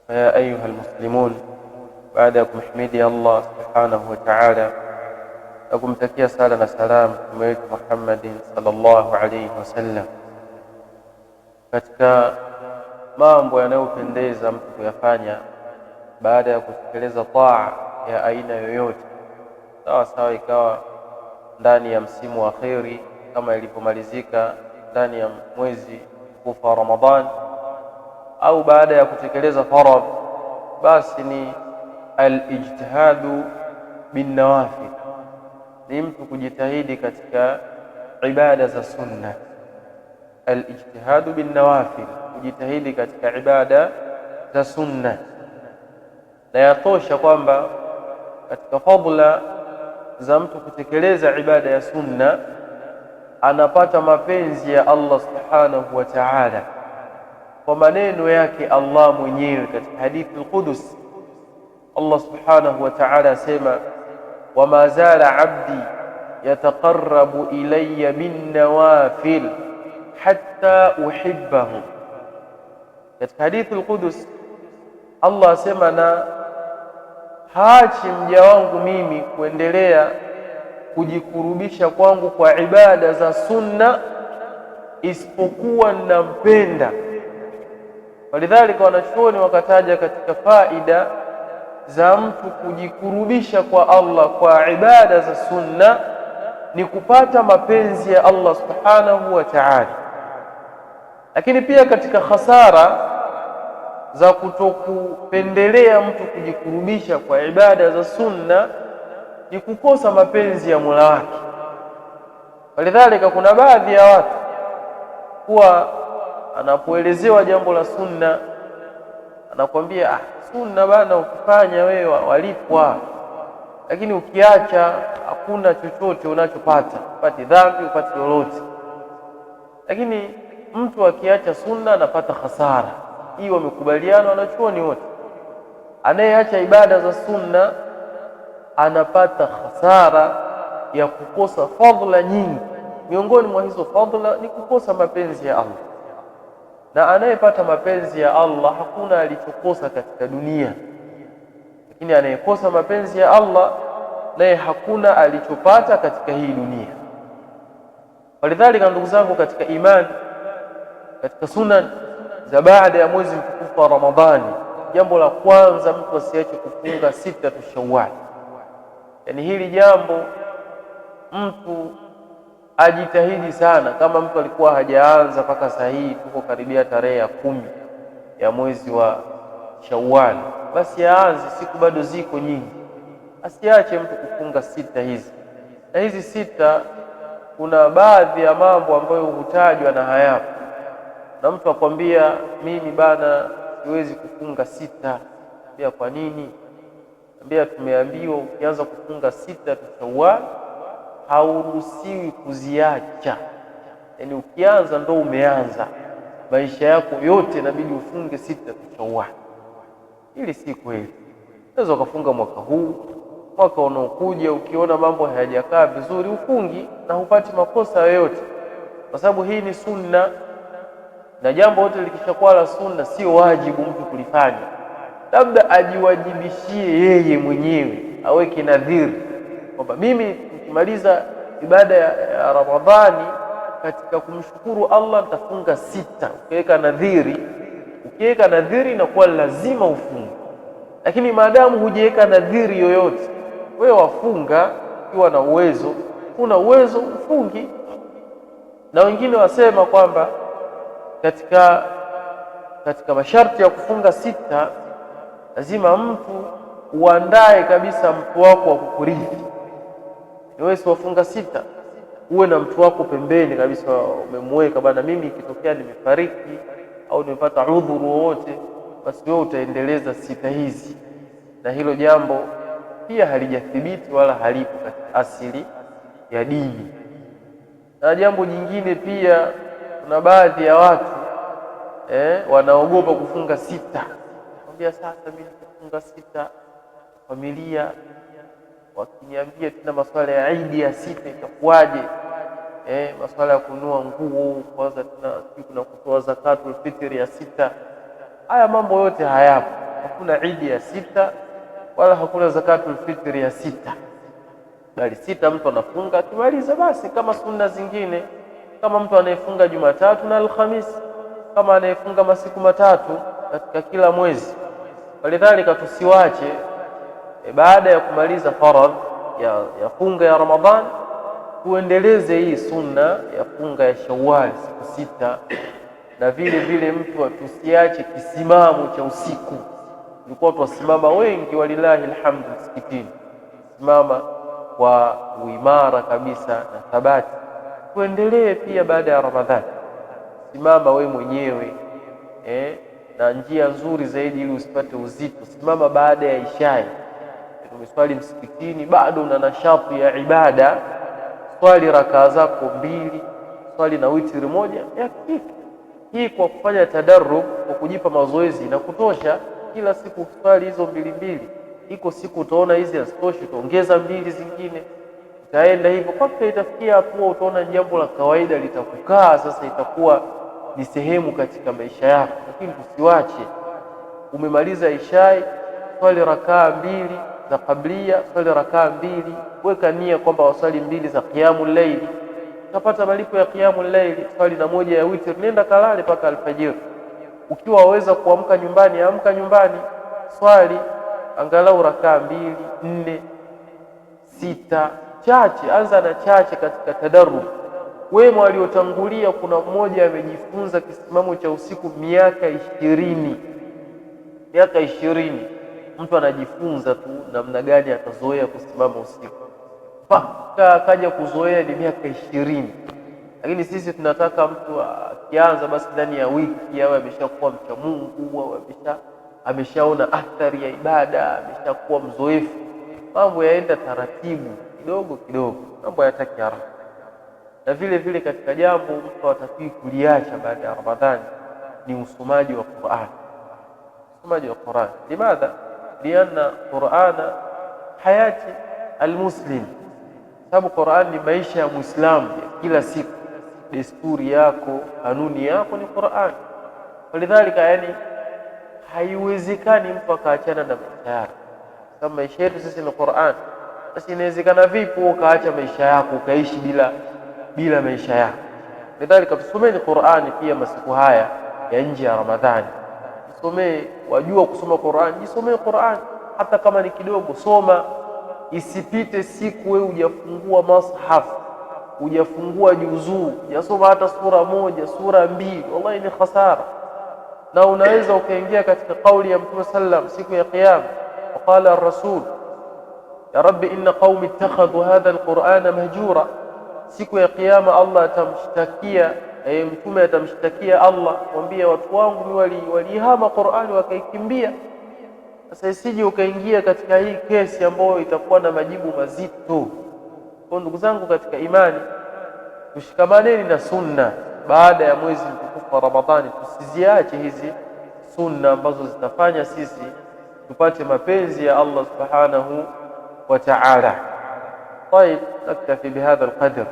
فيا أيها المسلمون بعدكم حميدي الله سبحانه وتعالى أقوم تكيا سالنا سلام ميت محمد صلى الله عليه wasallam. Katika mambo yanayopendeza mtu kuyafanya baada ya kutekeleza taa ya aina yoyote, sawa sawa ikawa ndani ya msimu wa khairi kama ilipomalizika ndani ya mwezi mtukufu wa Ramadhan, au baada ya kutekeleza faradhi, basi ni al-ijtihadu bin nawafil, ni mtu kujitahidi katika ibada za sunna. Al-ijtihadu bin nawafil, kujitahidi katika ibada za sunna. Na yatosha kwamba katika fadhila za mtu kutekeleza ibada ya sunna anapata mapenzi ya Allah subhanahu wa ta'ala kwa maneno yake Allah mwenyewe katika hadithi al-Qudus. Allah subhanahu wa ta'ala asema, wama zala abdi yataqarrabu ilayya bin nawafil hatta uhibbahu. Katika hadithi al-Qudus Allah asema, na haachi mja wangu mimi kuendelea kujikurubisha kwangu kwa ibada za sunna isipokuwa ninampenda. Walidhalika wanachuoni wakataja katika faida za mtu kujikurubisha kwa Allah kwa ibada za sunna ni kupata mapenzi ya Allah subhanahu wa ta'ala. Lakini pia katika khasara za kutokupendelea mtu kujikurubisha kwa ibada za sunna ni kukosa mapenzi ya Mola wake. Walidhalika kuna baadhi ya watu kuwa anapoelezewa jambo la sunna anakuambia, sunna bana, ukifanya wewe walipwa, lakini ukiacha hakuna chochote unachopata, upati dhambi, upati lolote. Lakini mtu akiacha sunna anapata hasara. Hii wamekubaliana wanachuoni wote. Anayeacha ibada za sunna anapata hasara ya kukosa fadhila nyingi. Miongoni mwa hizo fadhila ni kukosa mapenzi ya Allah, na anayepata mapenzi ya Allah hakuna alichokosa katika dunia. Lakini anayekosa mapenzi ya Allah naye hakuna alichopata katika hii dunia. Walidhalika ndugu zangu katika imani, katika sunan za baada ya mwezi mtukufu wa Ramadhani, jambo la kwanza mtu asiache kufunga sita tu Shawwal. Yani hili jambo mtu ajitahidi sana. Kama mtu alikuwa hajaanza mpaka saa hii tuko karibia tarehe ya 10 ya mwezi wa Shawwal, basi aanze, siku bado ziko nyingi. Asiache mtu kufunga sita hizi. Na hizi sita kuna baadhi ya mambo ambayo hutajwa na hayapo, na mtu akwambia mimi bana siwezi kufunga sita. Pia kwa nini? Ambia tumeambiwa ukianza kufunga sita tu Shawwal hauruhusiwi kuziacha. Yani ukianza ndo umeanza, maisha yako yote inabidi ufunge sita tu Shawwal. Hili si kweli. Unaweza ukafunga mwaka huu, mwaka unaokuja ukiona mambo hayajakaa vizuri ufungi na hupati makosa yoyote, kwa sababu hii ni sunna. Na jambo lote likishakuwa la sunna sio wajibu mtu kulifanya, labda ajiwajibishie yeye mwenyewe, aweke nadhiri kwamba mimi nikimaliza ibada ya Ramadhani katika kumshukuru Allah nitafunga sita. Ukiweka nadhiri inakuwa lazima ufunge. Lakini maadamu hujaweka nadhiri yoyote, wewe wafunga ukiwa na uwezo, una uwezo ufungi. Na wengine wasema kwamba katika masharti ya kufunga sita lazima mtu uandae kabisa mtu wako wa kukurithi. Wewe si wafunga sita, uwe na mtu wako pembeni kabisa, umemweka bana, mimi ikitokea nimefariki au nimepata udhuru wowote, basi wewe utaendeleza sita hizi. Na hilo jambo pia halijathibiti wala halipo katika asili ya dini. Na jambo jingine pia, kuna baadhi ya watu wanaogopa kufunga sita. Mwambia sasa mimi nikifunga sita, familia wakiniambia tena masuala ya Eid ya sita itakuwaje? Masuala ya kununua nguo, kwanza tena kuna kutoa zakatul fitri ya sita. Haya mambo yote hayapo. hakuna idi ya sita wala hakuna zakatul fitri ya sita, bali sita mtu anafunga, akimaliza basi kama sunna zingine, kama mtu anayefunga Jumatatu na Alhamisi, kama anayefunga masiku matatu katika kila mwezi. Walidhalika tusiwache baada ya kumaliza faradhi ya funga ya Ramadhani tuendeleze hii sunna ya funga ya Shawwal siku sita, na vile vile mtu tusiache kisimamo cha usiku. Tulikuwa tuwasimama wengi walilahi alhamdu msikitini, simama kwa uimara kabisa na thabati. Tuendelee pia baada ya Ramadhani, simama we mwenyewe na njia nzuri zaidi ili usipate uzito, simama baada ya ishai. Umeswali msikitini bado una nashati ya ibada, swali rakaa zako 2, swali na witri moja yakifika. Hii kwa kufanya tadarrub, kwa kujipa mazoezi na kutosha. Kila siku swali hizo 2. Iko siku utaona hizi hazitoshi, utaongeza 2 zingine, utaenda hivyo mpaka itafikia hapo utaona jambo la kawaida litakukaa sasa, itakuwa ni sehemu katika maisha yako. Lakini tusiwache, umemaliza ishai, swali rakaa 2 za kablia, swali rakaa 2, weka nia kwamba waswali 2 za qiyamul layl, utapata malipo ya qiyamul layl. Swali na 1 ya witr, nenda kalale mpaka alfajiri. Ukiwa waweza kuamka nyumbani, amka nyumbani, swali angalau rakaa 2, 4, 6, chache. Anza na chache katika tadarrub. Wema waliotangulia, kuna mmoja amejifunza kisimamo cha usiku miaka 20. Miaka 20 mtu anajifunza tu namna gani atazoea kusimama usiku, mpaka akaja kuzoea ni miaka 20. Lakini sisi tunataka mtu akianza basi ndani ya wiki awe ameshakuwa mcha Mungu, au ameshaona athari ya ibada, ameshakuwa mzoefu. Mambo yaenda taratibu, kidogo kidogo, mambo hayataki haraka. Na vile vile katika jambo mtu hatakiwi kuliacha baada ya Ramadhani ni usomaji wa Qur'an. Usomaji wa Qur'an, limadha? Lianna Qur'ana hayati almuslim, sababu Qur'an ni maisha ya Muislamu ya kila siku. Desturi yako, kanuni yako ni Qur'an. Walidhalika, yani haiwezekani mtu akaachana na maisha yake. Kama maisha yetu sisi ni Qur'an, basi inawezekana vipi ukaacha maisha yako ukaishi bila maisha yako? Lidhalika tusomeni Qur'ani pia masiku haya ya nje ya Ramadhani. Tusomee, wajua kusoma Qur'an, jisomee Qur'an hata kama ni kidogo, soma. Isipite siku wewe hujafungua mushaf, hujafungua juzuu, hujasoma hata sura 1, sura 2, wallahi ni khasara. Na unaweza ukaingia katika kauli ya Mtume sallam siku ya Kiyama, waqala ar-rasul ya rabbi inna qaumi ittakhadhu hadha al-Qur'ana mahjura. Siku ya Kiyama Allah atamshtakia, Mtume atamshtakia Allah, mwambie watu wangu walihama Qur'ani wakaikimbia. Sasa isije ukaingia katika hii kesi ambayo itakuwa na majibu mazito. Kwa ndugu zangu katika imani, tushikamaneni na sunna baada ya mwezi mtukufu wa Ramadhani. Tusiziache hizi sunna ambazo zitafanya sisi tupate mapenzi ya Allah subhanahu wa ta'ala. طيب نكتفي بهذا القدر.